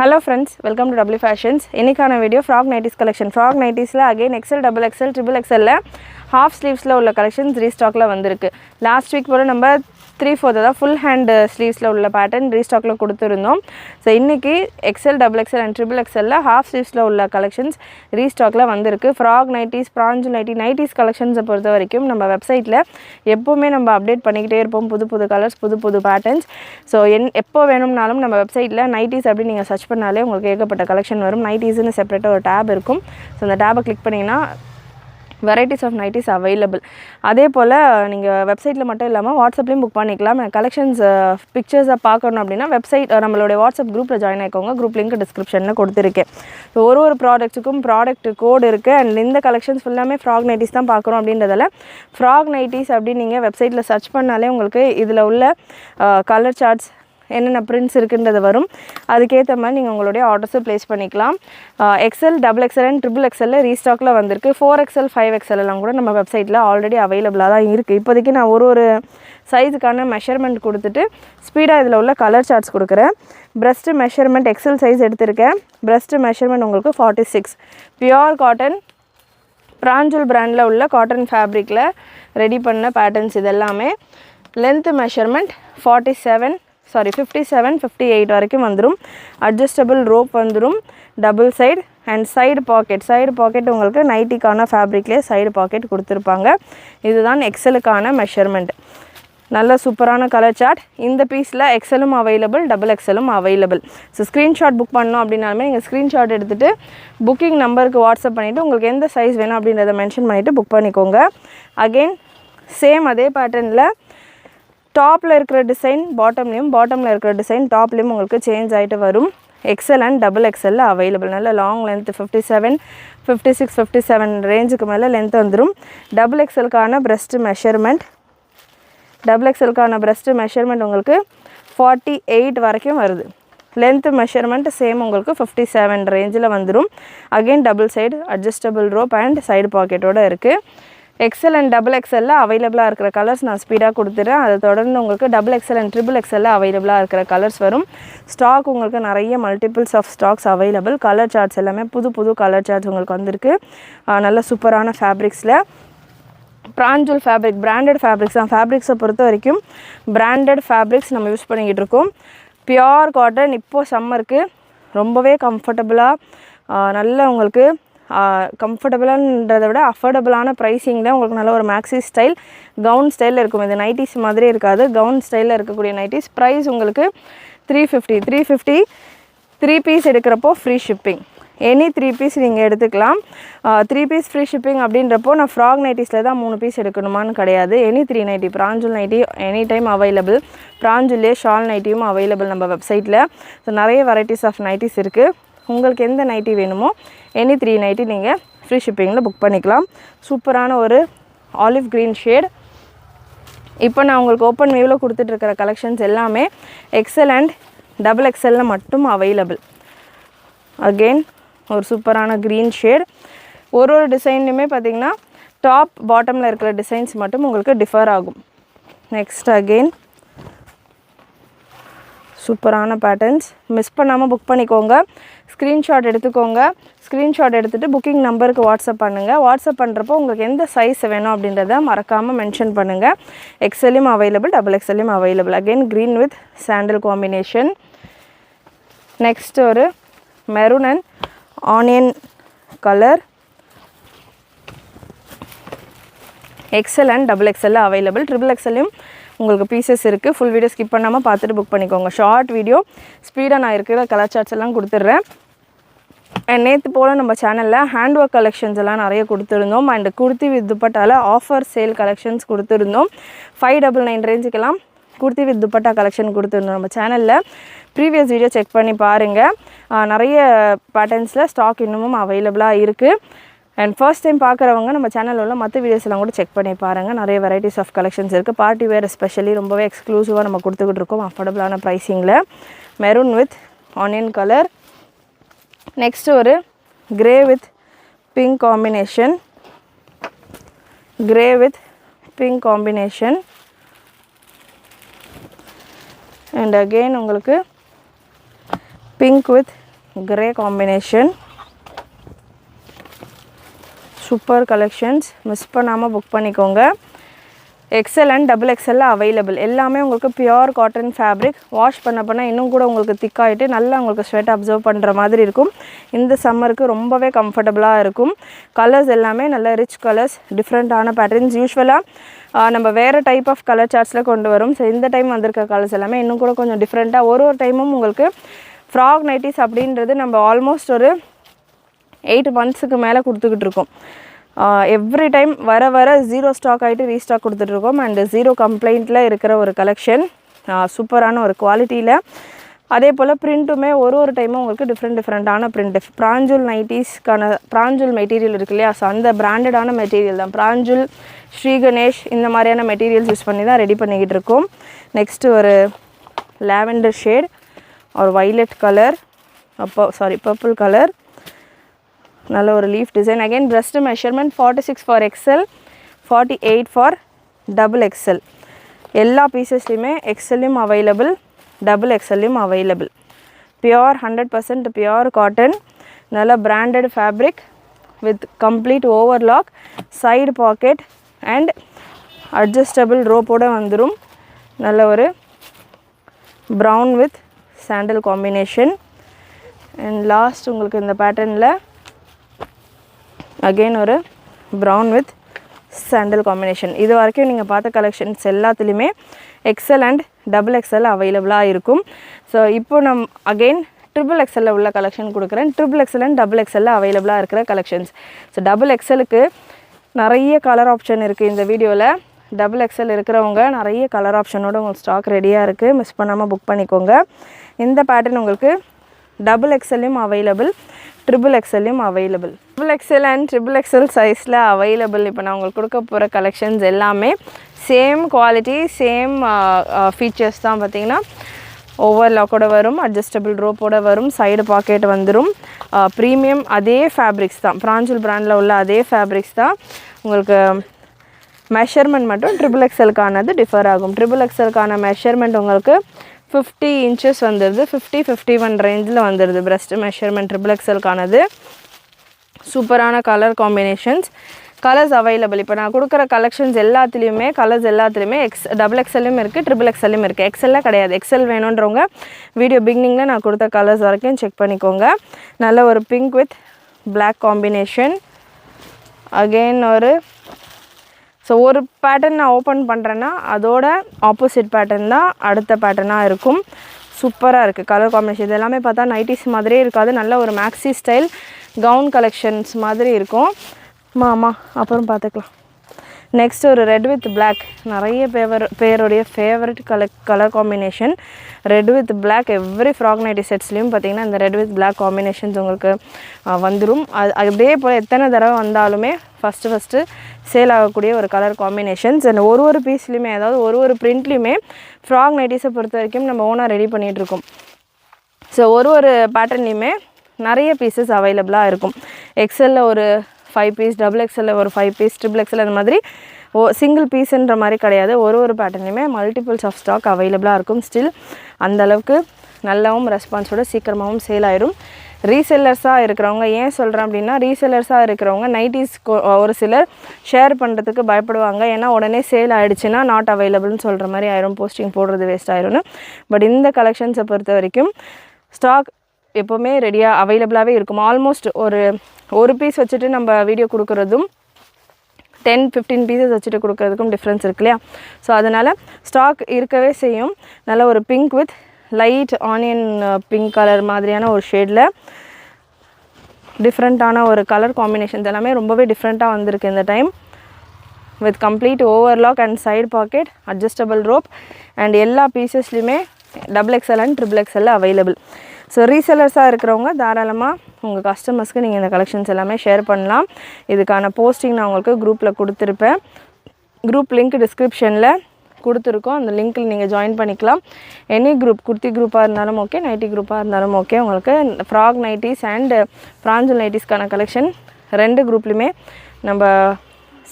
Hello friends, welcome to W Fashions. இன்னைக்கான video frog nighties collection. Frog nightsல again XL, double XL, triple XL ல half sleevesல உள்ள collections restockல வந்திருக்கு. Last week போல நம்ம 3/4 அதாவது full hand sleevesல உள்ள pattern restockல கொடுத்திருந்தோம். So இன்னைக்கு XL, double XL and triple XL ல half sleevesல உள்ள collections restockல வந்திருக்கு. Frog nighties, pranjul nighties collections பொறுத்த வரைக்கும் நம்ம வெப்சைட்ல எப்பவுமே நம்ம அப்டேட் பண்ணிக்கிட்டே இருப்போம் புது கலர்ஸ் புது பேட்டர்ன்ஸ். ஸோ எப்போ வேணும்னாலும் நம்ம வெப்சைட்டில் நைட்டிஸ் அப்படி நீங்கள் சர்ச் பண்ணாலே உங்களுக்கு ஏகப்பட்ட கலெக்ஷன் வரும். நைட்டிஸ்னு செப்பரேட்டாக ஒரு டேப் இருக்கும். ஸோ அந்த டேபை கிளிக் பண்ணிங்கன்னா வெரைட்டிஸ் ஆஃப் நைட்டிஸ் அவைலபிள். அதே போல் நீங்கள் வெப்சைட்டில் மட்டும் இல்லாமல் வாட்ஸ்அப்லேயும் புக் பண்ணிக்கலாம். கலெக்ஷன்ஸ் பிக்சர்ஸை பார்க்கணும் அப்படின்னா வெப்சைட் நம்மளுடைய வாட்ஸ்அப் குரூப்பில் ஜாயின் ஆகிக்கோங்க. குரூப் லிங்க் டிஸ்கிரிப்ஷனில் கொடுத்துருக்கேன். ஸோ ஒரு ப்ராடக்ட்டுக்கும் ப்ராடக்ட் கோடு இருக்குது. அண்ட் இந்த கலெக்ஷன்ஸ் ஃபுல்லாமே ஃப்ராக் நைட்டிஸ் தான் பார்க்குறோம் அப்படின்றதால ஃப்ராக் நைட்டிஸ் அப்படின்னு நீங்கள் வெப்சைட்டில் சர்ச் பண்ணாலே உங்களுக்கு இதில் உள்ள கலர் சார்ட்ஸ் என்னென்ன பிரிண்ட்ஸ் இருக்குன்றது வரும். அதுக்கேற்ற மாதிரி நீங்கள் உங்களுடைய ஆர்டர்ஸை ப்ளேஸ் பண்ணிக்கலாம். XL, double XL and triple XL ரீஸ்டாக்கில் வந்திருக்கு. 4XL, 5XL எல்லாம் கூட நம்ம வெப்சைட்டில் ஆல்ரெடி அவைலபிளாக தான் இருக்குது. இப்போதைக்கு நான் ஒரு சைஸுக்கான மெஷர்மெண்ட் கொடுத்துட்டு ஸ்பீடாக இதில் உள்ள கலர் சார்ட்ஸ் கொடுக்குறேன். பிரஸ்ட்டு மெஷர்மெண்ட் XL சைஸ் எடுத்திருக்கேன். பிரஸ்ட்டு மெஷர்மெண்ட் உங்களுக்கு 46. பியோர் காட்டன் பிராஞ்சல் பிராண்டில் உள்ள காட்டன் ஃபேப்ரிக்கில் ரெடி பண்ண பேட்டர்ன்ஸ் இதெல்லாமே. லென்த்து மெஷர்மெண்ட் 57, 58 வரைக்கும் வந்துடும். அட்ஜஸ்டபிள் ரோப் வந்துடும். Double side and side packet உங்களுக்கு நைட்டிக்கான ஃபேப்ரிக்லேயே சைடு பாக்கெட் கொடுத்துருப்பாங்க. இதுதான் எக்ஸலுக்கான மெஷர்மெண்ட். நல்ல சூப்பரான கலர் சார்ட். இந்த பீஸில் எக்ஸலும் அவைலபிள், டபுள் எக்ஸலும் அவைலபிள். ஸோ ஸ்க்ரீன்ஷாட் புக் பண்ணோம் அப்படின்னாலுமே நீங்கள் ஸ்க்ரீன்ஷாட் எடுத்துகிட்டு புக்கிங் நம்பருக்கு வாட்ஸ்அப் பண்ணிவிட்டு உங்களுக்கு எந்த சைஸ் வேணும் அப்படின்றத மென்ஷன் பண்ணிவிட்டு புக் பண்ணிக்கோங்க. அகெயின் சேம் அதே பேட்டர்னில் டாப்பில் இருக்கிற டிசைன் பாட்டமில் இருக்கிற டிசைன் டாப்லேயும் உங்களுக்கு சேஞ்ச் ஆகிட்டு வரும். எக்ஸல் அண்ட் டபுள் எக்ஸலில் அவைலபிள். நல்ல லாங் லென்த் 57, 56, 57 ரேஞ்சுக்கு மேலே லென்த் வந்துடும். டபுள் எக்ஸலுக்கான பிரஸ்ட்டு மெஷர்மெண்ட் உங்களுக்கு 48 வரைக்கும் வருது. லென்த் மெஷர்மெண்ட் சேம் உங்களுக்கு 57 ரேஞ்சில் வந்துடும். Again double side adjustable rope and side பாக்கெட்டோடு இருக்குது. எக்ஸல் அண்ட் டபுள் எக்ஸலில் அவைலபிளாக இருக்கிற கலர்ஸ் நான் ஸ்பீடாக கொடுத்துட்றேன். அதை தொடர்ந்து உங்களுக்கு டபுள் எக்ஸல் அண்ட் ட்ரிபிள் எக்ஸலில் அவைலபிளாக இருக்கிற கலர்ஸ் வரும். ஸ்டாக் உங்களுக்கு நிறைய multiples of stocks available. Colour charts எல்லாமே புது கலர் சார்ட்ஸ் உங்களுக்கு வந்திருக்கு. நல்ல சூப்பரான ஃபேப்ரிக்ஸில் பிராஞ்சல் ஃபேப்ரிக் பிராண்டட் ஃபேப்ரிக்ஸ் தான். ஃபேப்ரிக்ஸை பொறுத்த வரைக்கும் பிராண்டட் ஃபேப்ரிக்ஸ் நம்ம யூஸ் பண்ணிக்கிட்டு இருக்கோம். பியோர் காட்டன் இப்போது சம்மருக்கு ரொம்பவே கம்ஃபர்டபுளாக நல்ல உங்களுக்கு கம்ஃபர்டபுளான்றதை விட அஃபோர்டபுளான ப்ரைஸிங்கில் உங்களுக்கு நல்ல ஒரு மேக்ஸி ஸ்டைல் கவுன் ஸ்டைலில் இருக்கும். இது நைட்டிஸ் மாதிரி இருக்காது. கவுன் ஸ்டைலில் இருக்கக்கூடிய நைட்டிஸ். ப்ரைஸ் உங்களுக்கு 350 3 பீஸ் எடுக்கிறப்போ ஃப்ரீ ஷிப்பிங். எனி 3 பீஸ் நீங்கள் எடுத்துக்கலாம். 3 பீஸ் ஃப்ரீ ஷிப்பிங் அப்படின்றப்போ நான் ஃப்ராக் நைட்டிஸில் தான் 3 பீஸ் எடுக்கணுமான்னு கிடையாது. எனி 3 நைட்டி பிராஞ்சல் நைட்டி எனி டைம் அவைலபிள். பிராஞ்சுலே ஷால் நைட்டியும் அவைலபிள் நம்ம வெப்சைட்டில். ஸோ நிறைய வெரைட்டிஸ் ஆஃப் நைட்டிஸ் இருக்குது. உங்களுக்கு எந்த நைட்டி வேணுமோ எனி 3 நைட்டி நீங்கள் ஃப்ரீ ஷிப்பிங்கில் புக் பண்ணிக்கலாம். சூப்பரான ஒரு ஆலிவ் க்ரீன் ஷேட். இப்போ நான் உங்களுக்கு ஓப்பன் வியூவில் கொடுத்துட்ருக்கிற கலெக்ஷன்ஸ் எல்லாமே எக்ஸல் அண்ட் டபுள் எக்ஸலில் மட்டும் அவைலபிள். அகெயின் ஒரு சூப்பரான க்ரீன் ஷேட். ஒரு டிசைன்லையுமே பார்த்திங்கன்னா டாப் பாட்டமில் இருக்கிற டிசைன்ஸ் மட்டும் உங்களுக்கு டிஃபர் ஆகும். நெக்ஸ்ட் அகெயின் சூப்பரான பேட்டர்ன்ஸ். மிஸ் பண்ணாமல் புக் பண்ணிக்கோங்க. ஸ்க்ரீன்ஷாட் எடுத்துக்கோங்க. ஸ்க்ரீன்ஷாட் எடுத்துகிட்டு புக்கிங் நம்பருக்கு வாட்ஸ்அப் பண்ணுங்கள். வாட்ஸ்அப் பண்ணுறப்போ உங்களுக்கு எந்த சைஸ் வேணும் அப்படின்றத மறக்காமல் மென்ஷன் பண்ணுங்கள். எக்ஸலையும் அவைலபிள், டபுள் எக்ஸலையும் available. Again green with sandal combination. Next ஒரு maroon and onion colour. XL and double எக்ஸலில் அவைலபிள். ட்ரிபிள் எக்ஸலையும் உங்களுக்கு பீசஸ் இருக்குது. ஃபுல் வீடியோ ஸ்கிப் பண்ணாமல் பார்த்துட்டு புக் பண்ணிக்கோங்க. ஷார்ட் வீடியோ ஸ்பீடாக நான் இருக்கிற கலர் சார்ட்ஸ் எல்லாம் கொடுத்துட்றேன். அண்ட் நேற்று போல் நம்ம சேனலில் ஹேண்ட் ஒர்க் கலெக்ஷன்ஸ் எல்லாம் நிறைய கொடுத்துருந்தோம். அண்ட் குர்த்தி வித் துப்பட்டாவில் ஆஃபர் சேல் கலெக்ஷன்ஸ் கொடுத்துருந்தோம். 599 ரேஞ்சுக்கெல்லாம் குர்த்தி வித் துப்பட்டா கலெக்ஷன் கொடுத்துருந்தோம். நம்ம சேனலில் ப்ரீவியஸ் வீடியோ செக் பண்ணி பாருங்கள். நிறைய பேட்டர்ன்ஸில் ஸ்டாக் இன்னமும் அவைலபிளாக இருக்குது. அண்ட் ஃபர்ஸ்ட் டைம் பார்க்குறவங்க நம்ம சேனலில் உள்ள மற்ற வீடியோஸ் எல்லாம் கூட செக் பண்ணி பாருங்கள். நிறைய வெரைட்டிஸ் ஆஃப் கலெக்ஷன்ஸ் இருக்குது. பார்ட்டி வேர் எஸ்பெஷலி ரொம்பவே எக்ஸ்க்ளூசிவாக நம்ம கொடுத்துக்கிட்டு இருக்கோம் அஃபோர்டபுளான ப்ரைஸிங்கில். Maroon with onion colour. Next ஒரு grey with pink combination. And again உங்களுக்கு pink with grey combination. Super collections, miss பண்ணாமல் புக் பண்ணிக்கோங்க. எக்ஸல் அண்ட் டபுள் எக்ஸலில் அவைலபிள். எல்லாமே உங்களுக்கு பியோர் காட்டன் ஃபேப்ரிக். வாஷ் பண்ண இன்னும் கூட உங்களுக்கு திக்காகிட்டு நல்லா உங்களுக்கு ஸ்வெட் அப்சர்வ் பண்ணுற மாதிரி இருக்கும். இந்த சம்மருக்கு ரொம்பவே கம்ஃபர்டபுளாக இருக்கும். கலர்ஸ் எல்லாமே நல்ல ரிச் கலர்ஸ், டிஃப்ரெண்ட்டான பேட்டர்ன்ஸ். யூஸ்வலாக நம்ம வேறு டைப் ஆஃப் கலர் சார்ட்ஸில் கொண்டு வரும். ஸோ இந்த டைம் வந்திருக்க கலர்ஸ் எல்லாமே இன்னும் கூட கொஞ்சம் டிஃப்ரெண்ட்டாக. ஒரு டைமும் உங்களுக்கு ஃப்ராக் நைட்டிஸ் அப்படின்றது நம்ம ஆல்மோஸ்ட் ஒரு 8 மந்த்ஸுக்கு மேலே கொடுத்துக்கிட்டு இருக்கோம். எவ்ரி டைம் வர ஜீரோ ஸ்டாக் ஆகிட்டு ரீஸ்டாக் கொடுத்துட்ருக்கோம். அண்டு ஜீரோ கம்ப்ளைண்ட்டில் இருக்கிற ஒரு கலெக்ஷன், சூப்பரான ஒரு குவாலிட்டியில். அதே போல் ப்ரிண்ட்டுமே ஒரு டைமும் உங்களுக்கு டிஃப்ரெண்ட்டான ப்ரிண்ட்டு. பிராஞ்சூல் நைட்டிஸ்க்கான பிராஞ்சூல் மெட்டீரியல் இருக்கு இல்லையா, ஸோ அந்த பிராண்டடான மெட்டீரியல் தான். பிராஞ்சூல், ஸ்ரீ கணேஷ் இந்த மாதிரியான மெட்டீரியல்ஸ் யூஸ் பண்ணி தான் ரெடி பண்ணிக்கிட்டு இருக்கோம். நெக்ஸ்ட்டு ஒரு லாவெண்டர் ஷேட், ஒரு வைலட் கலர், பர்பிள் கலர், நல்ல ஒரு leaf design. Again breast measurement 46 for XL, 48 for double XL. எல்லா பீசஸ்லையுமே எக்ஸல்லையும் அவைலபிள், டபுள் எக்ஸல்லையும் அவைலபிள். பியோர் 100% பியோர் காட்டன், நல்ல branded fabric with complete overlock, side pocket and adjustable ரோப்போடு வந்துடும். நல்ல ஒரு brown with sandal combination. And last உங்களுக்கு இந்த பேட்டர்னில் அகெயின் ஒரு ப்ரௌன் வித் சாண்டல் காம்பினேஷன். இது வரைக்கும் நீங்கள் பார்த்த கலெக்ஷன்ஸ் எல்லாத்துலேயுமே எக்ஸல் அண்ட் டபுள் எக்ஸல் அவைலபிளாக இருக்கும். ஸோ இப்போ அகெயின் ட்ரிபிள் எக்ஸலில் உள்ள கலெக்ஷன் கொடுக்குறேன். ட்ரிபிள் எக்ஸல் அண்ட் டபுள் எக்ஸலில் அவைலபிளாக இருக்கிற கலெக்ஷன்ஸ். ஸோ டபுள் எக்ஸலுக்கு நிறைய கலர் ஆப்ஷன் இருக்குது இந்த வீடியோவில். டபுள் எக்ஸல் இருக்கிறவங்க நிறைய கலர் ஆப்ஷனோட உங்களுக்கு ஸ்டாக் ரெடியாக இருக்குது, மிஸ் பண்ணாமல் புக் பண்ணிக்கோங்க. இந்த பேட்டர்ன் உங்களுக்கு டபுள் எக்ஸல்லையும் அவைலபிள், ட்ரிபிள் எக்ஸல்லையும் available. Triple XL and triple XL சைஸில் அவைலபிள். இப்போ நான் உங்களுக்கு கொடுக்க போகிற கலெக்ஷன்ஸ் எல்லாமே சேம் குவாலிட்டி, சேம் ஃபீச்சர்ஸ் தான். பார்த்திங்கன்னா ஓவர்லாக்கோட வரும், அட்ஜஸ்டபிள் ரோப்போட வரும், சைடு பாக்கெட் வந்துடும். ப்ரீமியம் அதே ஃபேப்ரிக்ஸ் தான், பிராஞ்சூல் பிராண்டில் உள்ள அதே ஃபேப்ரிக்ஸ் தான். உங்களுக்கு மெஷர்மெண்ட் மட்டும் ட்ரிபிள் எக்ஸலுக்கானது டிஃபர் ஆகும். ட்ரிபிள் எக்ஸலுக்கான மெஷர்மெண்ட் உங்களுக்கு 50 இன்ச்சஸ் வந்துடுது, 50-51 ரேஞ்சில் வந்துடுது breast மெஷர்மெண்ட் ட்ரிபிள் எக்ஸலுக்கானது. சூப்பரான கலர் காம்பினேஷன்ஸ், கலர்ஸ் அவைலபிள். இப்போ நான் கொடுக்குற கலெக்ஷன்ஸ் எல்லாத்துலேயுமே கலர்ஸ் எல்லாத்துலேயுமே டபுள் எக்ஸல்லையும் இருக்குது, ட்ரிபிள் எக்ஸல்லையும் இருக்குது. எக்ஸலில் கிடையாது. எக்ஸல் வேணுன்றவங்க வீடியோ பிகினிங்கில் நான் கொடுத்த கலர்ஸ் வரைக்கும் செக் பண்ணிக்கோங்க. நல்ல ஒரு pink with black combination. Again ஒரு பேட்டர்ன் நான் ஓப்பன் பண்ணுறேன்னா அதோட ஆப்போசிட் பேட்டர்ன் தான் அடுத்த பேட்டர்னாக இருக்கும். சூப்பராக இருக்குது கலர் காம்பினேஷன். இது எல்லாமே பார்த்தா நைட்டிஸ் மாதிரியே இருக்காது, நல்ல ஒரு மேக்ஸி ஸ்டைல் கவுன் கலெக்ஷன்ஸ் மாதிரி இருக்கும். ஆமாம், அப்புறம் பார்த்துக்கலாம். நெக்ஸ்ட் ஒரு ரெட் வித் பிளாக், நிறைய பேருடைய favourite colour combination. Red with black every frock nightie செட்ஸ்லேயும் பார்த்திங்கன்னா இந்த ரெட் வித் பிளாக் காம்பினேஷன்ஸ் உங்களுக்கு வந்துடும். அதே போல் எத்தனை தடவை வந்தாலுமே ஃபஸ்ட்டு சேல் ஆகக்கூடிய ஒரு கலர் காம்பினேஷன்ஸ். அண்ட் ஒரு பீஸ்லையுமே, அதாவது ஒரு பிரிண்ட்லேயுமே ஃப்ராக் நைட்டிஸை பொறுத்த வரைக்கும் நம்ம ஓனாக ரெடி பண்ணிகிட்ருக்கோம். ஸோ ஒரு பேட்டர்ன்லேயுமே நிறைய பீசஸ் அவைலபிளாக இருக்கும். எக்ஸலில் ஒரு 5 பீஸ், டபுள் எக்ஸலில் ஒரு 5 பீஸ், ட்ரிபிள் எக்ஸல் அந்த மாதிரி சிங்கிள் பீஸுன்ற மாதிரி கிடையாது. ஒரு பேட்டர்லையுமே மல்டிபிள்ஸ் ஆஃப் ஸ்டாக் அவைலபிளாக இருக்கும். ஸ்டில் அந்தளவுக்கு நல்லாவும் ரெஸ்பான்ஸோட சீக்கிரமாகவும் சேல் ஆயிடும். ரீசெல்லர்ஸாக இருக்கிறவங்க, ஏன் சொல்கிறேன் அப்படின்னா, ரீசெல்லர்ஸாக இருக்கிறவங்க நைட்டிஸ் ஒரு சிலர் ஷேர் பண்ணுறதுக்கு பயப்படுவாங்க. ஏன்னா உடனே சேல் ஆகிடுச்சுன்னா நாட் அவைலபிள்னு சொல்கிற மாதிரி ஆயிரும், போஸ்டிங் போடுறது வேஸ்ட் ஆயிரும்னு. பட் இந்த கலெக்ஷன்ஸை பொறுத்த வரைக்கும் ஸ்டாக் எப்போவுமே ரெடியாக அவைலபிளாகவே இருக்கும். ஆல்மோஸ்ட் ஒரு பீஸ் வச்சுட்டு நம்ம வீடியோ கொடுக்குறதும் 10-15 பீசஸ் வச்சுட்டு கொடுக்குறதுக்கும் டிஃப்ரென்ஸ் இருக்கு இல்லையா. ஸோ அதனால் ஸ்டாக் இருக்கவே செய்யும். நல்ல ஒரு pink with light onion pink colour மாதிரியான ஒரு ஷேடில் டிஃப்ரெண்ட்டான ஒரு கலர் காம்பினேஷன்ஸ் எல்லாமே ரொம்பவே டிஃப்ரெண்ட்டாக வந்திருக்கு இந்த time. With complete overlock and side pocket, adjustable rope and எல்லா பீசஸ்லையுமே டபுள் எக்ஸல் அண்ட் ட்ரிபிள் எக்ஸலில் அவைலபிள். ஸோ ரீசெல்லர்ஸாக இருக்கிறவங்க தாராளமாக உங்கள் கஸ்டமர்ஸ்க்கு நீங்கள் இந்த கலெக்ஷன்ஸ் எல்லாமே ஷேர் பண்ணலாம். இதுக்கான போஸ்டிங் நான் உங்களுக்கு குரூப்பில் கொடுத்துருப்பேன். குரூப் லிங்க் டிஸ்கிரிப்ஷனில் கொடுத்துருக்கோம். அந்த லிங்க்கில் நீங்கள் ஜாயின் பண்ணிக்கலாம். எனி குரூப், குர்த்தி குரூப்பாக இருந்தாலும் ஓகே, நைட்டி குரூப்பாக இருந்தாலும் ஓகே. உங்களுக்கு ஃப்ராக் நைட்டிஸ் அண்ட் பிராஞ்சல் நைட்டிஸ்க்கான கலெக்ஷன் 2 குரூப்லையுமே நம்ம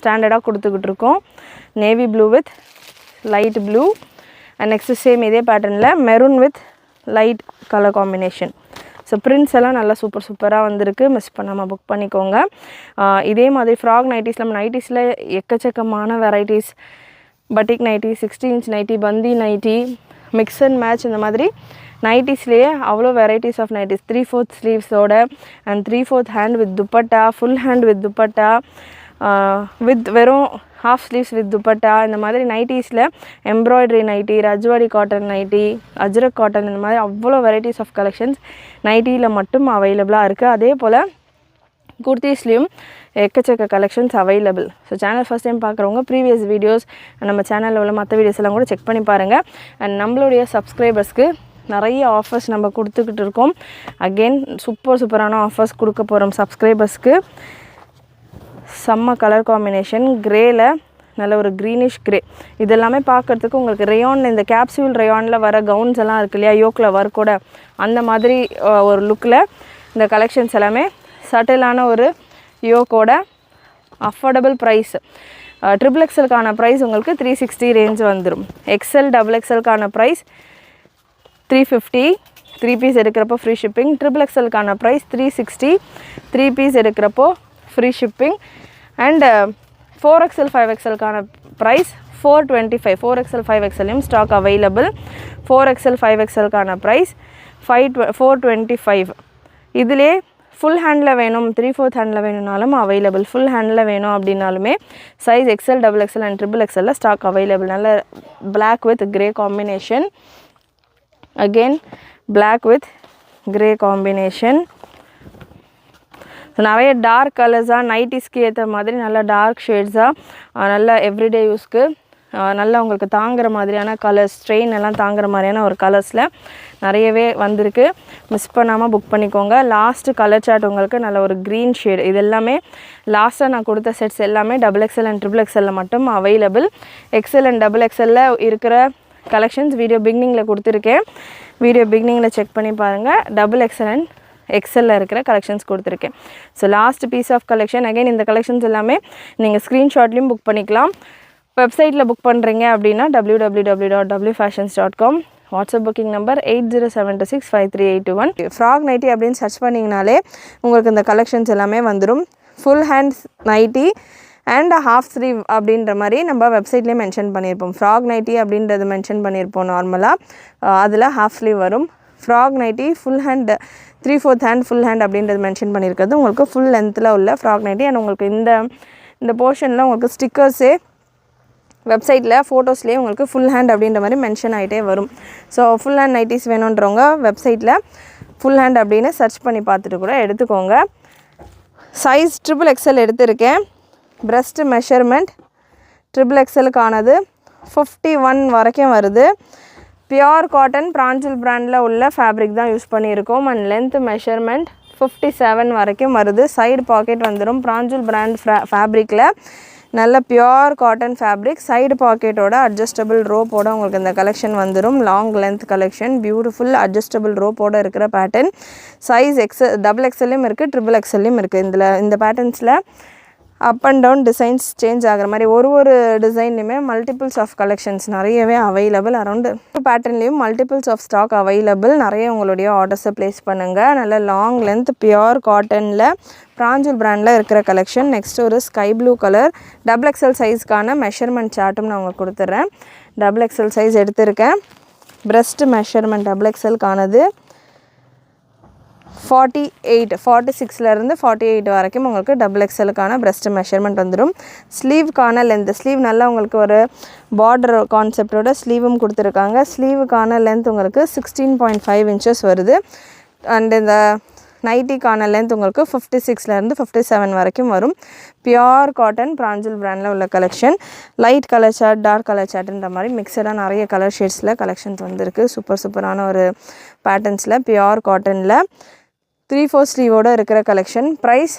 ஸ்டாண்டர்டாக கொடுத்துக்கிட்டு இருக்கோம். Navy blue with light blue and next same இதே பேட்டர்னில் maroon with light colour combination. So prints எல்லாம் நல்லா சூப்பராக வந்திருக்கு. மிஸ் பண்ணாமல் புக் பண்ணிக்கோங்க. இதே மாதிரி ஃப்ராக் நைட்டிஸ் நம்ம நைட்டிஸில் எக்கச்சக்கமான varieties, batik nighty, 60 inch nighty, பந்தி நைட்டி, மிக்ஸ் அண்ட் மேட்ச், இந்த மாதிரி நைட்டிஸ்லேயே அவ்வளோ வெரைட்டிஸ் ஆஃப் நைட்டிஸ் 3/4 ஸ்லீவ்ஸோட and 3/4 hand with dupatta, full hand with dupatta, with வெறும் ஹாஃப் ஸ்லீவ்ஸ் வித் துப்பட்டா, இந்த மாதிரி நைட்டிஸில் embroidery nighty, Rajwadi cotton nighty, ajrak cotton, இந்த மாதிரி அவ்வளோ வெரைட்டிஸ் ஆஃப் கலெக்ஷன்ஸ் நைட்டியில் மட்டும் அவைலபிளாக இருக்குது. அதே போல் குர்த்திஸ்லேயும் எக்கச்சக்க collections available. So channel first time பார்க்குறவங்க ப்ரீவியஸ் வீடியோஸ் நம்ம சேனலில் உள்ள மற்ற வீடியோஸ் எல்லாம் கூட செக் பண்ணி பாருங்கள். அண்ட் நம்மளுடைய சப்ஸ்கிரைபர்ஸ்க்கு நிறைய ஆஃபர்ஸ் நம்ம கொடுத்துக்கிட்டு இருக்கோம். அகெயின் சூப்பரான ஆஃபர்ஸ் கொடுக்க போகிறோம் சப்ஸ்கிரைபர்ஸ்க்கு. செம்ம கலர் காம்பினேஷன், கிரேயில் நல்ல ஒரு க்ரீனிஷ் கிரே. இதெல்லாமே பார்க்குறதுக்கு உங்களுக்கு ரேயானில், இந்த கேப்சூல் ரேயானில் வர கவுன்ஸ் எல்லாம் இருக்கு இல்லையா, யோக்கில் ஒர்க்கோட, அந்த மாதிரி ஒரு லுக்கில் இந்த கலெக்ஷன்ஸ் எல்லாமே சட்டிலான ஒரு யோக்கோட அஃபோர்டபுள் ப்ரைஸ். ட்ரிபிள் எக்ஸலுக்கான ப்ரைஸ் உங்களுக்கு 360 ரேஞ்ச் வந்துடும். எக்ஸல் டபுள் எக்ஸலுக்கான ப்ரைஸ் 350, 3 பீஸ் எடுக்கிறப்போ ஃப்ரீ ஷிப்பிங். ட்ரிபிள் எக்ஸலுக்கான ப்ரைஸ் 360, 3 பீஸ் எடுக்கிறப்போ ஃப்ரீ ஷிப்பிங். அண்ட் 4XL 5XLக்கான ப்ரைஸ் 425. 4XL 5XLையும் ஸ்டாக் அவைலபிள். 4XL 5XLக்கான ப்ரைஸ் 425. இதிலே ஃபுல் ஹேண்டில் வேணும், 3/4 ஹேண்டில் வேணும்னாலும் அவைலபிள். ஃபுல் ஹேண்டில் வேணும் அப்படின்னாலுமே size XL, double XL and triple எக்ஸலில் ஸ்டாக் அவைலபிள். நல்ல black with grey combination. Again black with grey combination. So நிறைய டார்க் கலர்ஸாக நைட்டிஸ்க்கு ஏற்ற மாதிரி நல்ல டார்க் ஷேட்ஸாக, நல்ல எவ்ரிடே யூஸ்க்கு நல்லா உங்களுக்கு தாங்குகிற மாதிரியான கலர்ஸ், ஸ்ட்ரெயின் எல்லாம் தாங்குகிற மாதிரியான ஒரு கலர்ஸில் நிறையவே வந்திருக்கு. மிஸ் பண்ணாமல் புக் பண்ணிக்கோங்க. லாஸ்ட்டு கலர் சார்ட் உங்களுக்கு நல்ல ஒரு க்ரீன் ஷேடு. இது எல்லாமே லாஸ்ட்டாக நான் கொடுத்த செட்ஸ் எல்லாமே டபுள் எக்ஸல் அண்ட் ட்ரிபிள் எக்ஸலில் மட்டும் அவைலபிள். எக்ஸல் அண்ட் டபுள் எக்ஸலில் இருக்கிற கலெக்ஷன்ஸ் வீடியோ பிகினிங்கில் கொடுத்துருக்கேன். வீடியோ பிகினிங்கில் செக் பண்ணி பாருங்கள். டபுள் எக்ஸல் அண்ட் எக்ஸலில் இருக்கிற கலெக்ஷன்ஸ் கொடுத்துருக்கேன். So last piece of collection. Again இந்த கலெக்ஷன்ஸ் எல்லாமே நீங்கள் ஸ்க்ரீன்ஷாட்லேயும் புக் பண்ணிக்கலாம். வெப்சைட்டில் புக் பண்ணுறீங்க அப்படின்னா www.wfashions.com. WhatsApp booking number 8072653821. Frock nighty அப்படின்னு சர்ச் பண்ணிங்கனாலே உங்களுக்கு இந்த கலெக்ஷன்ஸ் எல்லாமே வந்துடும். Full hands nighty and half sleeve அப்படின்ற மாதிரி நம்ம வெப்சைட்லேயே மென்ஷன் பண்ணியிருப்போம். ஃப்ராக் நைட்டி அப்படின்றது மென்ஷன் பண்ணியிருப்போம் நார்மலாக. அதில் ஹாஃப் ஸ்லீவ் வரும். Frock nighty full hand 3/4 hand full hand அப்படின்றது மென்ஷன் பண்ணியிருக்கிறது உங்களுக்கு ஃபுல் லென்த்தில் உள்ள ஃப்ராக் நைட்டி. அண்ட் உங்களுக்கு இந்த போர்ஷனில் உங்களுக்கு ஸ்டிக்கர்ஸே வெப்சைட்டில் ஃபோட்டோஸ்லேயே உங்களுக்கு ஃபுல் ஹேண்ட் அப்படின்ற மாதிரி மென்ஷன் ஆகிட்டே வரும். ஸோ ஃபுல் ஹேண்ட் நைட்டிஸ் வேணுன்றவங்க வெப்சைட்டில் ஃபுல் ஹேண்ட் அப்படின்னு சர்ச் பண்ணி பார்த்துட்டு கூட எடுத்துக்கோங்க. சைஸ் ட்ரிபிள் எக்ஸல் எடுத்திருக்கேன். பிரஸ்ட் மெஷர்மெண்ட் ட்ரிபிள் எக்ஸலுக்கானது 51 வரைக்கும் வருது. பியோர் காட்டன் பிராஞ்சல் பிராண்டில் உள்ள ஃபேப்ரிக் தான் யூஸ் பண்ணியிருக்கோம். அண்ட் லென்த் மெஷர்மெண்ட் 57 வரைக்கும் வருது. சைடு பாக்கெட் வந்துடும். பிராஞ்சல் பிராண்ட் ஃபேப்ரிக்கில் நல்ல பியோர் காட்டன் ஃபேப்ரிக், சைடு பாக்கெட்டோட அட்ஜஸ்டபிள் ரோப்போட உங்களுக்கு இந்த கலெக்ஷன் வந்துடும். Long length collection, beautiful adjustable ரோப்போட இருக்கிற பேட்டர்ன். சைஸ் எக்ஸல் டபுள் எக்ஸல்லையும் இருக்குது, ட்ரிபிள் எக்ஸல்லையும் இருக்குது. இந்த பேட்டர்ன்ஸில் up and down designs change ஆகிற மாதிரி ஒரு டிசைன்லையுமே மல்டிபிள்ஸ் ஆஃப் கலெக்ஷன்ஸ் நிறையவே அவைலபிள். அரௌண்டு பேட்டர்ன்லேயும் மல்டிபிள்ஸ் ஆஃப் ஸ்டாக் அவைலபிள். நிறைய உங்களுடைய ஆர்டர்ஸை ப்ளேஸ் பண்ணுங்கள். நல்ல லாங் லென்த் பியோர் காட்டனில் பிராஞ்சல் பிராண்டில் இருக்கிற கலெக்ஷன். நெக்ஸ்ட் ஒரு sky blue colour. Double XL சைஸ்க்கான மெஷர்மெண்ட் சார்ட்டும் நான் உங்களுக்கு கொடுத்துட்றேன். டபுள் எக்ஸல் சைஸ் எடுத்திருக்கேன். பிரஸ்ட் மெஷர்மெண்ட் டபுள் எக்ஸலுக்கானது 48, 46லேருந்து 48 வரைக்கும் உங்களுக்கு டபுள் எக்ஸலுக்கான பிரஸ்ட் மெஷர்மெண்ட் வந்துடும். ஸ்லீவுக்கான லென்த், ஸ்லீவ் நல்லா உங்களுக்கு ஒரு பார்டர் கான்செப்டோட ஸ்லீவும் கொடுத்துருக்காங்க. ஸ்லீவுக்கான லென்த் உங்களுக்கு 16.5 inches வருது. அண்ட் இந்த நைட்டிக்கான லென்த் உங்களுக்கு 56லேருந்து 57 வரைக்கும் வரும். பியோர் காட்டன் பிராஞ்சல் பிராண்டில் உள்ள collection. Light colour chart, dark colour சார்ட்டுன்ற மாதிரி மிக்சடாக நிறைய கலர் ஷேட்ஸில் கலெக்ஷன்ஸ் வந்திருக்கு. சூப்பரான ஒரு பேட்டர்ன்ஸில் பியோர் காட்டனில் 3/4 ஸ்லீவோடு இருக்கிற கலெக்ஷன். ப்ரைஸ்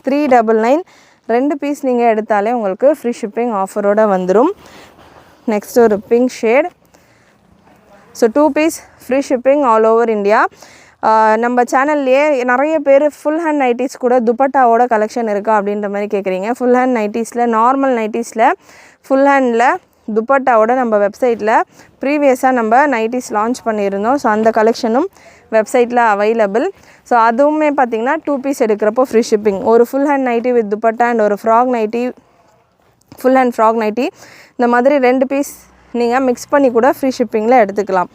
399. 2 பீஸ் நீங்கள் எடுத்தாலே உங்களுக்கு ஃப்ரீ ஷிப்பிங் ஆஃபரோடு வந்துடும். நெக்ஸ்ட் ஒரு pink shade. So 2 piece free shipping all over India. நம்ம சேனல்லையே நிறைய பேர் ஃபுல் ஹேண்ட் நைட்டிஸ் கூட துப்பட்டாவோட கலெக்ஷன் இருக்கா அப்படின்ற மாதிரி கேட்குறீங்க. ஃபுல் ஹேண்ட் நைட்டிஸில், நார்மல் நைட்டிஸில் ஃபுல் ஹேண்டில் துப்பட்டாவோட நம்ம வெப்சைட்டில் ப்ரீவியஸாக நம்ம நைட்டிஸ் லான்ச் பண்ணியிருந்தோம். ஸோ அந்த கலெக்ஷனும் வெப்சைட்டில் அவைலபிள். ஸோ அதுவுமே பார்த்திங்கன்னா 2 பீஸ் எடுக்கிறப்போ ஃப்ரீ ஷிப்பிங். ஒரு full hand nighty with dupatta and ஒரு frock nighty, full hand frock nighty, இந்த மாதிரி 2 பீஸ் நீங்கள் மிக்ஸ் பண்ணி கூட ஃப்ரீ ஷிப்பிங்கில் எடுத்துக்கலாம்.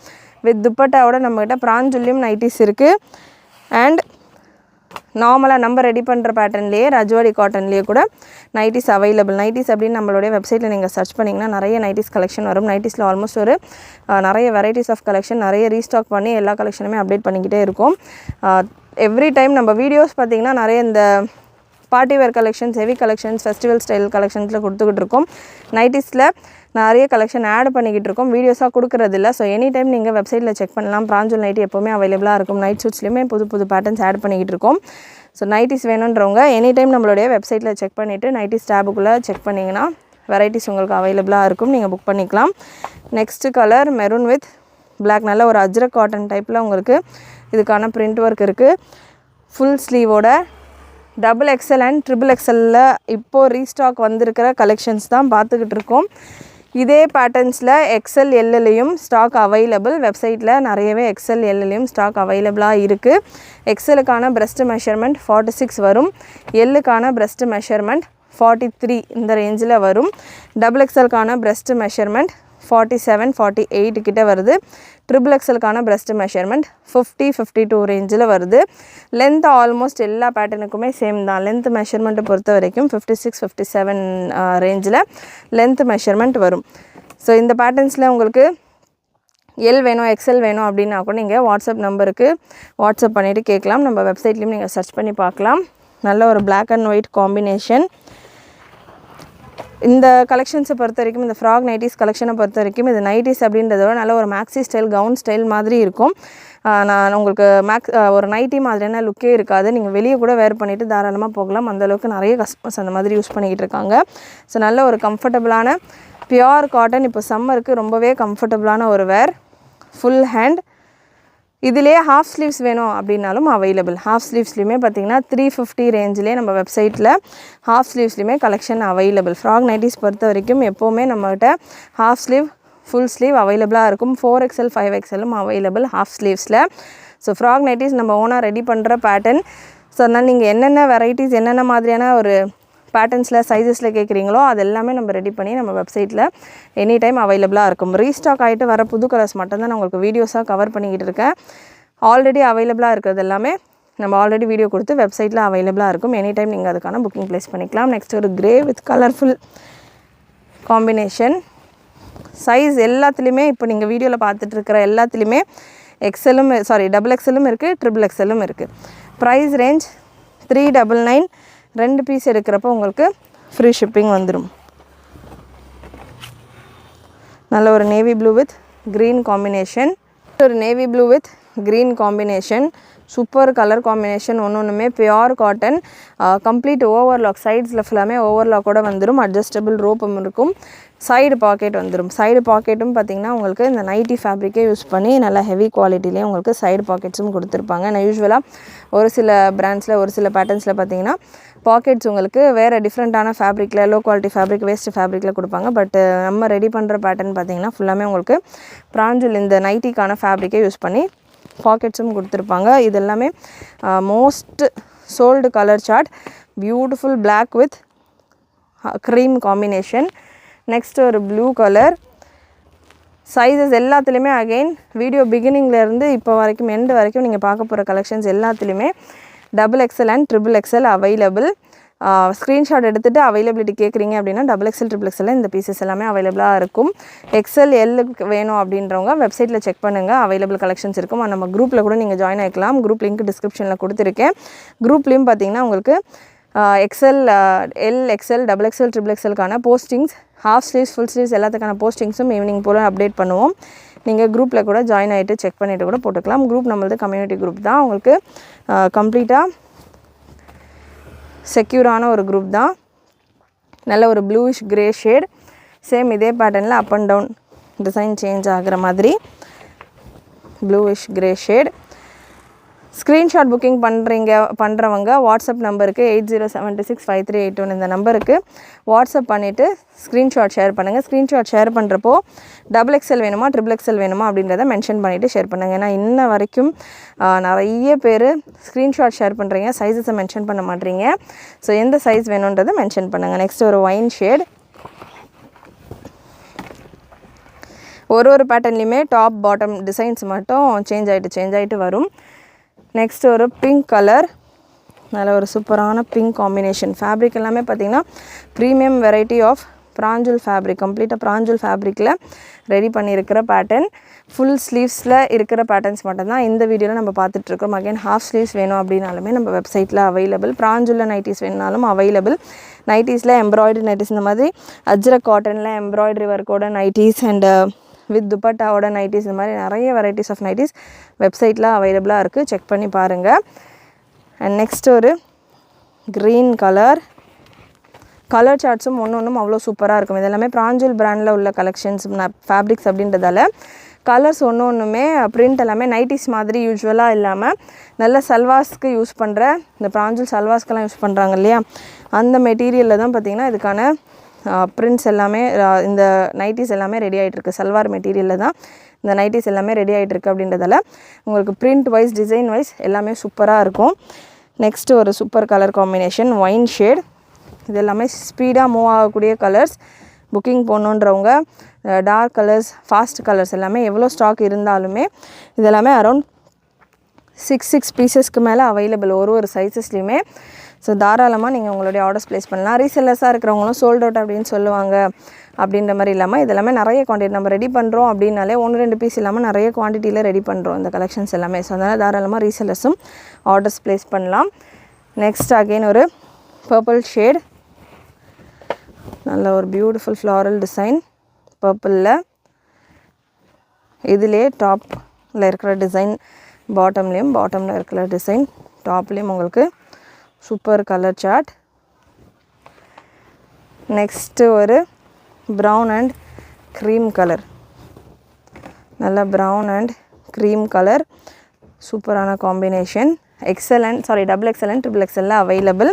வித் துப்பட்டாவோட நம்மகிட்ட பிராஞ்சுல்லியும் நைட்டிஸ் இருக்குது. அண்ட் நார்மலாக நம்ம ரெடி பண்ணுற பேட்டர்ன்லேயே ரஜ்வாடி காட்டன்லேயே கூட நைட்டிஸ் அவைலபிள். நைட்டிஸ் அப்படின்னு நம்மளுடைய வெப்சைட்டில் நீங்கள் சர்ச் பண்ணிங்கன்னா நிறைய நைட்டிஸ் கலெக்ஷன் வரும். நைட்டிஸில் ஆல்மோஸ்ட் ஒரு நிறைய வெரைட்டிஸ் ஆஃப் கலெக்ஷன், நிறைய ரீஸ்டாக் பண்ணி எல்லா கலெக்ஷனுமே அப்டேட் பண்ணிக்கிட்டே இருக்கும். எவ்ரி டைம் நம்ம வீடியோஸ் பார்த்திங்கன்னா நிறைய இந்த party wear collections, heavy collections, festival style கலெக்ஷன்ஸில் கொடுத்துக்கிட்டு இருக்கோம். நைட்டிஸில் நிறைய கலெக்ஷன் ஆட் பண்ணிக்கிட்டு இருக்கோம், வீடியோஸாக கொடுக்குறதில்ல. ஸோ எனி டைம் நீங்கள் வெப்சைட்டில் செக் பண்ணலாம். பிராஞ்சுல் நைட்டி எப்போவுமே அவைலபிளாக இருக்கும். நைட் ஷூட்ஸ்லையுமே புது புது பேட்டர்ன்ஸ் ஆட் பண்ணிக்கிட்டு இருக்கோம். ஸோ நைட்டிஸ் வேணுன்றவங்க எனி டைம் நம்மளுடைய வெப்சைட்டில் செக் பண்ணிவிட்டு நைட்டிஸ் டேபுக்குள்ளே செக் பண்ணிங்கன்னா வெரைட்டிஸ் உங்களுக்கு அவைலபிளாக இருக்கும், நீங்கள் புக் பண்ணிக்கலாம். Next colour maroon with black, நல்ல ஒரு அஜ்ரக் காட்டன் டைப்பில் உங்களுக்கு இதுக்கான பிரிண்ட் ஒர்க் இருக்குது. ஃபுல் ஸ்லீவோட XXL அண்ட் XXL இப்போது ரீஸ்டாக் வந்திருக்கிற கலெக்ஷன்ஸ் தான் பார்த்துக்கிட்டு இருக்கோம். இதே பேட்டர்ன்ஸில் XL Lலையும் ஸ்டாக் அவைலபிள். வெப்சைட்டில் நிறையவே XL Lலையும் ஸ்டாக் அவைலபிளாக இருக்குது. XLக்கான பிரஸ்ட் மெஷர்மெண்ட் 46 வரும், Lக்கான பிரஸ்ட் மெஷர்மெண்ட் 43 இந்த ரேஞ்சில் வரும். XXLக்கான பிரஸ்ட் மெஷர்மெண்ட் 47, 48 கிட்ட வருது. XXLக்கான பிரஸ்ட் மெஷர்மெண்ட் 50, 52 ரேஞ்சில் வருது. லென்த் ஆல்மோஸ்ட் எல்லா பேட்டர்னுக்குமே சேம் தான். லென்த் மெஷர்மெண்ட்டை பொறுத்த வரைக்கும் 56, 57 ரேஞ்சில் லென்த் மெஷர்மெண்ட் வரும். ஸோ இந்த பேட்டர்ன்ஸில் உங்களுக்கு L வேணும், XL வேணும் அப்படின்னா கூட நீங்கள் வாட்ஸ்அப் நம்பருக்கு வாட்ஸ்அப் பண்ணிவிட்டு கேட்கலாம். நம்ம வெப்சைட்லேயும் நீங்கள் சர்ச் பண்ணி பார்க்கலாம். நல்ல ஒரு பிளாக் அண்ட் ஒயிட் காம்பினேஷன். இந்த கலெக்ஷன்ஸை பொறுத்த வரைக்கும், இந்த ஃப்ராக் நைட்டிஸ் கலெக்ஷனை பொறுத்த வரைக்கும், இது நைட்டிஸ் அப்படின்றதோட நல்ல ஒரு மேக்ஸி ஸ்டைல், கவுன் ஸ்டைல் மாதிரி இருக்கும். நான் உங்களுக்கு ஒரு நைட்டி மாதிரியான லுக்கே இருக்காது. நீங்கள் வெளியே கூட வேர் பண்ணிவிட்டு தாராளமாக போகலாம். அந்தளவுக்கு நிறைய கஸ்டமர்ஸ் அந்த மாதிரி யூஸ் பண்ணிக்கிட்டு இருக்காங்க. ஸோ நல்ல ஒரு கம்ஃபர்டபுளான பியோர் காட்டன், இப்போ சம்மருக்கு ரொம்பவே கம்ஃபர்டபுளான ஒரு வேர். ஃபுல் ஹேண்ட், இதிலே ஹாஃப் ஸ்லீவ்ஸ் வேணும் அப்படின்னாலும் அவைலபிள். ஹாஃப் ஸ்லீவ்ஸ்லையுமே பார்த்திங்கன்னா 350 ரேஞ்சிலே நம்ம வெப்சைட்டில் ஹாஃப் ஸ்லீவ்ஸ்லையுமே கலெக்ஷன் அவைலபிள். ஃப்ராக் நைட்டிஸ் பொறுத்த வரைக்கும் எப்போவுமே நம்மகிட்ட ஹாஃப் ஸ்லீவ், ஃபுல் ஸ்லீவ் அவைலபிளாக இருக்கும். 4XL, 5XLம் அவைலபிள் ஹாஃப் ஸ்லீவ்ஸில். ஸோ ஃப்ராக் நைட்டிஸ் நம்ம ஓனாக ரெடி பண்ணுற பேட்டர்ன். ஸோ அதனால் நீங்கள் என்னென்ன வெரைட்டிஸ், என்னென்ன மாதிரியான ஒரு பேட்டர்ன்ஸில், சைஸஸில் கேட்குறீங்களோ அது எல்லாமே நம்ம ரெடி பண்ணி நம்ம வெப்சைட்டில் எனி டைம் அவைலபிளாக இருக்கும். ரீஸ்டாக் ஆகிட்டு வர புது கலர்ஸ் மட்டும்தான் நான் உங்களுக்கு வீடியோஸாக கவர் பண்ணிக்கிட்டு இருக்கேன். ஆல்ரெடி அவைலபிளாக இருக்கிறது எல்லாமே நம்ம ஆல்ரெடி வீடியோ கொடுத்து வெப்சைட்டில் அவைலபிளாக இருக்கும். எனி டைம் நீங்கள் அதுக்கான புக்கிங் ப்ளேஸ் பண்ணிக்கலாம். நெக்ஸ்ட் ஒரு grey with colourful combination. Size எல்லாத்துலேயுமே இப்போ நீங்கள் வீடியோவில் பார்த்துட்ருக்கிற எல்லாத்துலேயுமே XLம் XXLம் இருக்குது, XXLம் இருக்குது. Price range 399. 2 பீஸ் எடுக்கிறப்போ உங்களுக்கு ஃப்ரீ ஷிப்பிங் வந்துடும். நல்ல ஒரு navy blue with green combination. ஒரு navy blue with green combination, super colour combination. ஒன்றுமே பியோர் காட்டன், கம்ப்ளீட் ஓவர்லாக், சைட்ஸில் ஃபுல்லாமே ஓவர்லாக்கோடு வந்துடும். அட்ஜஸ்டபிள் ரோப்பும் இருக்கும். சைடு பாக்கெட் வந்துடும். சைடு பாக்கெட்டும் பார்த்திங்கன்னா உங்களுக்கு இந்த நைட்டி ஃபேப்ரிக்கே யூஸ் பண்ணி நல்லா ஹெவி குவாலிட்டிலேயே உங்களுக்கு சைடு பாக்கெட்ஸும் கொடுத்துருப்பாங்க. நான் யூஸ்வலாக ஒரு சில பிராண்ட்ஸில், ஒரு சில பேட்டர்ன்ஸில் பார்த்திங்கன்னா பாக்கெட்ஸ் உங்களுக்கு வேறு டிஃப்ரெண்ட்டான ஃபேப்ரிக்கில், லோ குவாலிட்டி ஃபேப்ரிக், வேஸ்ட் ஃபேப்ரிக்கில் கொடுப்பாங்க. பட் நம்ம ரெடி பண்ணுற பேட்டர்ன் பார்த்திங்கன்னா ஃபுல்லாமே உங்களுக்கு பிராஞ்சுல் இந்த நைட்டிக்கான ஃபேப்ரிக்கே யூஸ் பண்ணி பாக்கெட்ஸும் கொடுத்துருப்பாங்க. இது எல்லாமே most sold colour chart. Beautiful black with cream combination. Next ஒரு ப்ளூ கலர். சைஸஸ் எல்லாத்துலேயுமே அகெயின் வீடியோ பிகினிங்லேருந்து இப்போ வரைக்கும் எண்டு வரைக்கும் நீங்கள் பார்க்க போகிற கலெக்ஷன்ஸ் எல்லாத்துலேயுமே XXL and XXL available. Screenshot எடுத்துகிட்டு அவைலபிலிட்டி கேட்குறீங்க அப்படின்னா XXL, XXL இந்த பீசஸ் எல்லாமே அவைலபிளாக இருக்கும். XL, Lக்கு வேணும் அப்படின்றவங்க வெப்சைட்டில் செக் பண்ணுங்கள், அவைலபிள் கலெக்ஷன்ஸ் இருக்கும். நம்ம குரூப்பில் கூட நீங்கள் ஜாயின் ஆகிக்கலாம். குரூப் லிங்க் டிஸ்கிரிப்ஷனில் கொடுத்துருக்கேன். குரூப்லேயும் பார்த்தீங்கன்னா உங்களுக்கு XL, L, XL, XXL, XXLக்கான postings, half sleeves, full sleeves எல்லாத்துக்கான போஸ்டிங்ஸும் ஈவினிங் போல் அப்டேட் பண்ணுவோம். நீங்கள் குரூப்பில் கூட ஜாயின் ஆகிட்டு செக் பண்ணிவிட்டு கூட போட்டுக்கலாம். குரூப் நம்மளது கம்யூனிட்டி குரூப் தான். உங்களுக்கு கம்ப்ளீட்டாக செக்யூரான ஒரு குரூப் தான். நல்ல ஒரு ப்ளூயிஷ் கிரே ஷேட். சேம் இதே பேட்டர்னில் up and down design change ஆகிற மாதிரி bluish grey shade. Screenshot booking பண்ணுறவங்க வாட்ஸ்அப் நம்பருக்கு 80765381 இந்த நம்பருக்கு வாட்ஸ்அப் பண்ணிவிட்டு ஸ்க்ரீன்ஷாட் ஷேர் பண்ணுங்கள். ஸ்க்ரீன்ஷாட் ஷேர் பண்ணுறப்போ XXL வேணுமா XXL வேணுமா அப்படின்றத மென்ஷன் பண்ணிவிட்டு ஷேர் பண்ணுங்கள். ஏன்னா இன்ன வரைக்கும் நிறைய பேர் ஸ்க்ரீன்ஷாட் ஷேர் பண்ணுறீங்க, சைஸஸை மென்ஷன் பண்ண மாட்டீங்க. ஸோ எந்த சைஸ் வேணுன்றதை மென்ஷன் பண்ணுங்கள். நெக்ஸ்ட் ஒரு ஒயின் ஷேட். ஒரு பேட்டர்ன்லேயுமே டாப் பாட்டம் டிசைன்ஸ் மட்டும் சேஞ்ச் ஆகிட்டு வரும். நெக்ஸ்ட் ஒரு பிங்க் கலர், நல்ல ஒரு சூப்பரான பிங்க் காம்பினேஷன். ஃபேப்ரிக் எல்லாமே பார்த்திங்கன்னா ப்ரீமியம் வெரைட்டி ஆஃப் பிராஞ்சூல் ஃபேப்ரிக், கம்ப்ளீட்டாக பிராஞ்சூல் ஃபேப்ரிக்கில் ரெடி பண்ணியிருக்கிற பேட்டர்ன். ஃபுல் ஸ்லீவ்ஸில் இருக்கிற பேட்டர்ன்ஸ் மட்டும்தான் இந்த வீடியோவில் நம்ம பார்த்துட்ருக்கோம். அகைன் ஹாஃப் ஸ்லீவ்ஸ் வேணும் அப்படின்னாலுமே நம்ம வெப்சைட்டில் அவைலபிள். பிராஞ்சூலில் நைட்டிஸ் வேணுனாலும் அவைலபிள். நைட்டிஸில் எம்ப்ராய்டரி நைட்டிஸ், இந்த மாதிரி அஜ்ரக் காட்டனில் எம்ப்ராய்டரி ஒர்க்கோட நைட்டிஸ் அண்ட் வித் துப்பட்டாவோட நைட்டிஸ், இந்த மாதிரி நிறைய வெரைட்டிஸ் ஆஃப் நைட்டிஸ் வெப்சைட்டில் அவைலபிளாக இருக்குது. செக் பண்ணி பாருங்கள். அண்ட் நெக்ஸ்ட் ஒரு க்ரீன் கலர் சார்ட்ஸும் ஒன்றும் அவ்வளோ சூப்பராக இருக்கும். இதெல்லாமே பிராஞ்சூல் பிராண்டில் உள்ள கலெக்ஷன்ஸ் ஃபேப்ரிக்ஸ் அப்படின்றதால கலர்ஸ் ஒன்றுமே பிரிண்ட் எல்லாமே நைட்டிஸ் மாதிரி யூஸ்வலாக இல்லாமல் நல்ல சல்வாஸ்க்கு யூஸ் பண்ணுற இந்த பிராஞ்சூல் சல்வாஸ்க்கெல்லாம் யூஸ் பண்ணுறாங்க இல்லையா, அந்த மெட்டீரியலில் தான் பார்த்திங்கன்னா இதுக்கான பிரிண்ட்ஸ் எல்லாமே, இந்த நைட்டிஸ் எல்லாமே ரெடி ஆகிட்டுருக்கு. சல்வார் மெட்டீரியலில் தான் இந்த நைட்டிஸ் எல்லாமே ரெடி ஆகிட்டுருக்கு. அப்படின்றதால உங்களுக்கு பிரிண்ட் வைஸ் டிசைன் வைஸ் எல்லாமே சூப்பராக இருக்கும். நெக்ஸ்ட்டு ஒரு super colour combination wine shade. இது எல்லாமே ஸ்பீடாக மூவ் ஆகக்கூடிய கலர்ஸ். புக்கிங் போடணுன்றவங்க டார்க் கலர்ஸ், ஃபாஸ்ட் கலர்ஸ் எல்லாமே எவ்வளோ ஸ்டாக் இருந்தாலுமே இதெல்லாமே அரௌண்ட் 6 பீசஸ்க்கு மேலே அவைலபிள் ஒரு சைஸஸ்லையுமே. ஸோ தாராளமாக நீங்கள் உங்களுடைய ஆர்டர்ஸ் ப்ளேஸ் பண்ணலாம். ரீசெல்லர்ஸாக இருக்கிறவங்களும் சோல்ட் அவுட் அப்படின்னு சொல்லுவாங்க. அப்படின்ற மாதிரி இல்லாமல் இதெல்லாமே நிறைய குவான்டிட்டி நம்ம ரெடி பண்ணுறோம் அப்படின்னாலே 1-2 பீஸ் இல்லாமல் நிறைய குவான்டிட்டியில் ரெடி பண்ணுறோம் இந்த கலெக்ஷன்ஸ் எல்லாமே. ஸோ அதனால் தாராளமாக ரீசெல்லர்ஸும் ஆர்டர்ஸ் ப்ளேஸ் பண்ணலாம். நெக்ஸ்ட் அகெயின் ஒரு பர்பிள் ஷேட், நல்ல ஒரு பியூட்டிஃபுல் ஃப்ளாரல் டிசைன் பர்பிளில். இதிலே டாப்பில் இருக்கிற டிசைன், பாட்டமில் இருக்கிற டிசைன், டாப்லேயும் உங்களுக்கு சூப்பர் கலர் சார்ட். நெக்ஸ்ட்டு ஒரு ப்ரௌன் அண்ட் க்ரீம் கலர், நல்ல ப்ரௌன் அண்ட் க்ரீம் கலர், சூப்பரான combination. XXL and XXL available.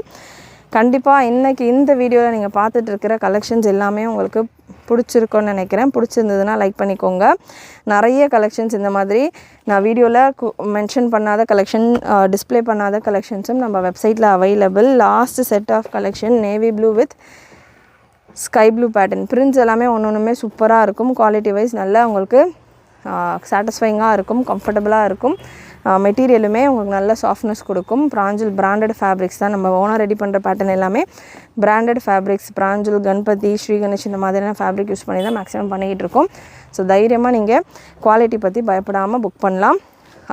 கண்டிப்பாக இன்றைக்கி இந்த வீடியோவில் நீங்கள் பார்த்துட்ருக்கிற கலெக்ஷன்ஸ் எல்லாமே உங்களுக்கு பிடிச்சிருக்கோன்னு நினைக்கிறேன். பிடிச்சிருந்ததுன்னா லைக் பண்ணிக்கோங்க. நிறைய கலெக்ஷன்ஸ் இந்த மாதிரி நான் வீடியோவில் மென்ஷன் பண்ணாத கலெக்ஷன், டிஸ்பிளே பண்ணாத கலெக்ஷன்ஸும் நம்ம வெப்சைட்டில் available. Last set of collection navy blue with sky blue pattern. Prints எல்லாமே ஒன்றுமே சூப்பராக இருக்கும். குவாலிட்டி வைஸ் நல்லா உங்களுக்கு சாட்டிஸ்ஃபைங்காக இருக்கும், கம்ஃபர்டபுளாக இருக்கும். மெட்டீரியலுமே உங்களுக்கு நல்ல சாஃப்ட்னஸ் கொடுக்கும். பிராஞ்சூல் பிராண்டட் ஃபேப்ரிக்ஸ் தான் நம்ம ஓனாக ரெடி பண்ணுற பேட்டர்ன் எல்லாமே பிராண்டட் ஃபேப்ரிக்ஸ். பிராஞ்சூல், கணபதி, ஸ்ரீ கணேஷ் இந்த மாதிரியான ஃபேப்ரிக் யூஸ் பண்ணி தான் மேக்ஸிமம் பண்ணிக்கிட்டு இருக்கோம். ஸோ தைரியமாக நீங்கள் குவாலிட்டி பற்றி பயப்படாமல் புக் பண்ணலாம்.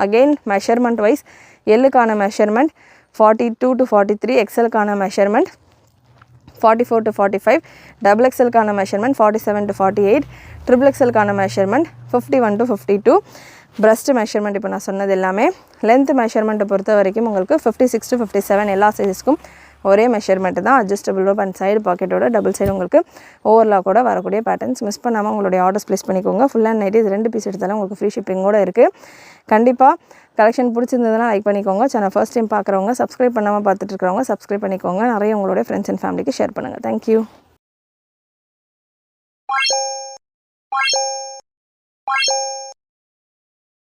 அகெயின் மெஷர்மெண்ட் வைஸ் எல்லுக்கான மெஷர்மெண்ட் 42 to 43, XLக்கான மெஷர்மெண்ட் 44 to 45, XXLக்கான மெஷர்மெண்ட் 47 to 48, XXLக்கான மெஷர்மெண்ட் 51 to 52. பிரஸ்ட் மெஷர்மெண்ட் இப்போ நான் சொன்னது எல்லாமே. லென்த் மெஷர்மெண்ட்டை பொறுத்த வரைக்கும் உங்களுக்கு 56 to 57 எல்லா சைஸஸ்க்கும் ஒரே மெஷர்மெண்ட் தான். அட்ஜஸ்டபிள் ரோப் அண்ட் சைடு பாக்கெட்டோட டபுள் சைடு உங்களுக்கு ஓவர்லாக்கோட வரக்கூடிய பேட்டர்ன்ஸ். மிஸ் பண்ணாமல் உங்களுடைய ஆர்டர்ஸ் ப்ளேஸ் பண்ணிக்கோங்க. ஃபுல் அண்ட் நைட் இது 2 பீஸ் எடுத்தாலும் உங்களுக்கு ஃப்ரீ ஷிப்பிங்கோடு இருக்குது. கண்டிப்பாக கலெக்ஷன் பிடிச்சிருந்ததுன்னா லைக் பண்ணிக்கோங்க. சேனல் ஃபர்ஸ்ட் டைம் பார்க்குறவங்க, சப்ஸ்கிரைப் பண்ணாமல் பார்த்துட்டு இருக்கிறவங்க சப்ஸ்கிரைப் பண்ணிக்கோங்க. நிறைய உங்களுடைய ஃப்ரெண்ட்ஸ் அண்ட் ஃபேமிலிக்கு ஷேர் பண்ணுங்கள். தேங்க்யூ.